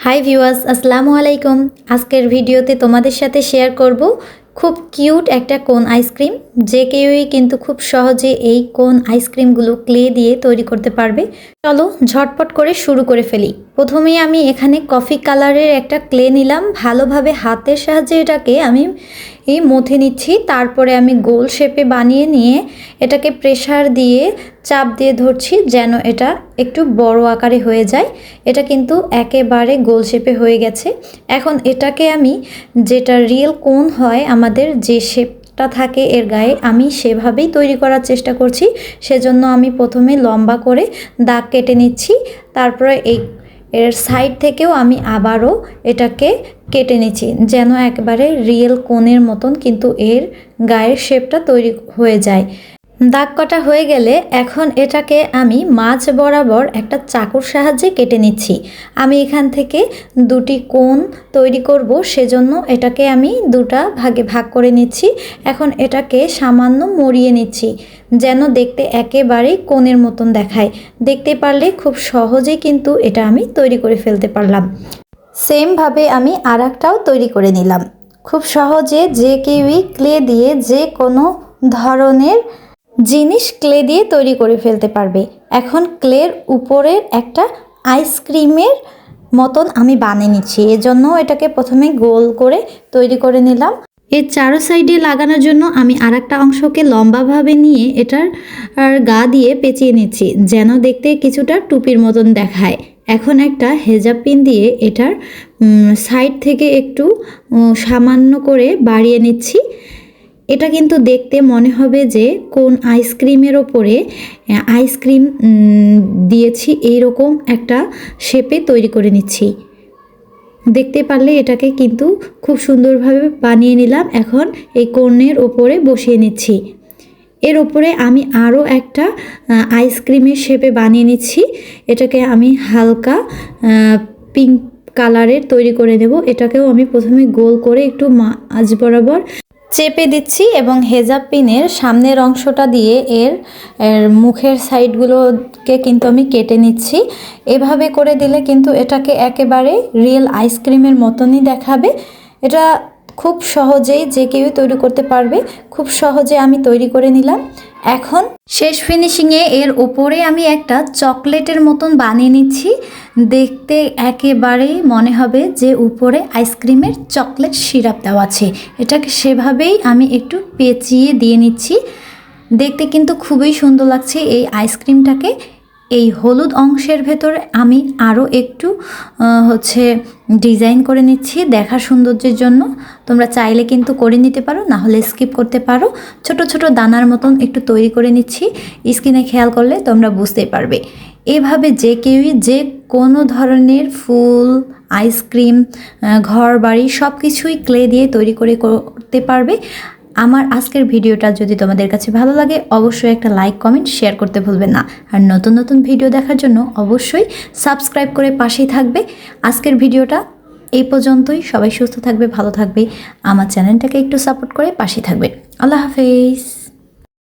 Hi viewers, আসসালামু আলাইকুম। আজকের ভিডিওতে তোমাদের সাথে শেয়ার করব খুব কিউট একটা কোন আইসক্রিম। যে কেউই কিন্তু খুব সহজে এই কোন আইসক্রিমগুলো ক্লে দিয়ে তৈরি করতে পারবে। চলো ঝটপট করে শুরু করে ফেলি। প্রথমেই আমি এখানে কফি কালারের একটা ক্লে নিলাম। ভালোভাবে হাতের সাহায্যে এটাকে আমি মথে নিচ্ছি। তারপরে আমি গোল শেপে বানিয়ে নিয়ে এটাকে প্রেসার দিয়ে চাপ দিয়ে ধরছি যেন এটা একটু বড় আকারে হয়ে যায়। এটা কিন্তু একেবারে গোল শেপে হয়ে গেছে। এখন এটাকে আমি যেটা রিয়েল কোন হয় আমাদের যে শেপটা থাকে এর গায়ে, আমি সেভাবেই তৈরি করার চেষ্টা করছি। সেজন্য আমি প্রথমে লম্বা করে দাগ কেটে নিচ্ছি। তারপরে এর সাইড থেকেও আমি আবারও এটাকে কেটে নিচ্ছি যেন একবারে রিয়েল কোনের মতন কিন্তু এর গায়ের শেপটা তৈরি হয়ে যায়। দাগ কাটা হয়ে গেলে এখন এটাকে আমি মাঝ বরাবর একটা চাকুর সাহায্যে কেটে নিচ্ছি। আমি এখান থেকে দুটি কোণ তৈরি করব, সেজন্য এটাকে আমি দুটা ভাগে ভাগ করে নিচ্ছি। এখন এটাকে সামান্য মরিয়ে নিচ্ছি যেন দেখতে একেবারেই কোণের মতন দেখায়। দেখতে পারলে খুব সহজেই কিন্তু এটা আমি তৈরি করে ফেলতে পারলাম। সেমভাবে আমি আর একটাও তৈরি করে নিলাম। খুব সহজে যে কেউই ক্লে দিয়ে যে কোনো ধরনের জিনিস ক্লে দিয়ে তৈরি করে ফেলতে পারবে। এখন ক্লের উপরের একটা আইসক্রিমের মতন আমি বানিয়ে নিচ্ছি। এজন্য এটাকে প্রথমে গোল করে তৈরি করে নিলাম। এর চারো সাইডে লাগানোর জন্য আমি আর একটা অংশকে লম্বাভাবে নিয়ে এটার গা দিয়ে পেঁচিয়ে নিচ্ছি যেন দেখতে কিছুটা টুপির মতন দেখায়। এখন একটা হেজাব পিন দিয়ে এটার সাইড থেকে একটু সামান্য করে বাড়িয়ে নিচ্ছি। এটা কিন্তু দেখতে মনে হবে যে কোন আইসক্রিমের ওপরে আইসক্রিম দিয়েছি, এইরকম একটা শেপে তৈরি করে নিচ্ছি। দেখতে পারলে এটাকে কিন্তু খুব সুন্দরভাবে বানিয়ে নিলাম। এখন এই কোণের ওপরে বসিয়ে নিচ্ছি। এর ওপরে আমি আরও একটা আইসক্রিমের শেপে বানিয়ে নিচ্ছি। এটাকে আমি হালকা পিঙ্ক কালারের তৈরি করে নেব। এটাকেও আমি প্রথমে গোল করে একটু মাঝ বরাবর চেপে দিচ্ছি এবং হেজাব পিনের সামনের অংশটা দিয়ে এর মুখের সাইডগুলোকে কিন্তু আমি কেটে নিচ্ছি। এভাবে করে দিলে কিন্তু এটাকে একেবারে রিয়েল আইসক্রিমের মতনই দেখাবে। এটা খুব সহজেই যে কেউ তৈরি করতে পারবে। খুব সহজে আমি তৈরি করে নিলাম। এখন শেষ ফিনিশিংয়ে এর ওপরে আমি একটা চকলেটের মতন বানিয়ে নিচ্ছি। দেখতে একেবারেই মনে হবে যে উপরে আইসক্রিমের চকলেট সিরাপ দেওয়া আছে। এটাকে সেভাবেই আমি একটু পেঁচিয়ে দিয়ে নিচ্ছি। দেখতে কিন্তু খুবই সুন্দর লাগছে এই আইসক্রিমটাকে। এই হলুদ অংশের ভেতরে আমি আরও একটু ডিজাইন করে নিচ্ছি দেখার সৌন্দর্যের জন্য। তোমরা চাইলে কিন্তু করে নিতে পারো, না হলে স্কিপ করতে পারো। ছোট ছোট দানার মতন একটু তৈরি করে নিচ্ছি। স্ক্রিনে খেয়াল করলে তোমরা বুঝতেই পারবে। এভাবে যে কেউই যে কোনো ধরনের ফুল, আইসক্রিম, ঘর বাড়ি সব কিছুই ক্লে দিয়ে তৈরি করতে পারবে। আমার আজকের ভিডিওটা যদি তোমাদের কাছে ভালো লাগে অবশ্যই একটা লাইক, কমেন্ট, শেয়ার করতে ভুলবেন না। আর নতুন নতুন ভিডিও দেখার জন্য অবশ্যই সাবস্ক্রাইব করে পাশেই থাকবে। আজকের ভিডিওটা এই পর্যন্তই। সবাই সুস্থ থাকবে, ভালো থাকবে। আমার চ্যানেলটাকে একটু সাপোর্ট করে পাশেই থাকবে। আল্লাহ হাফেজ।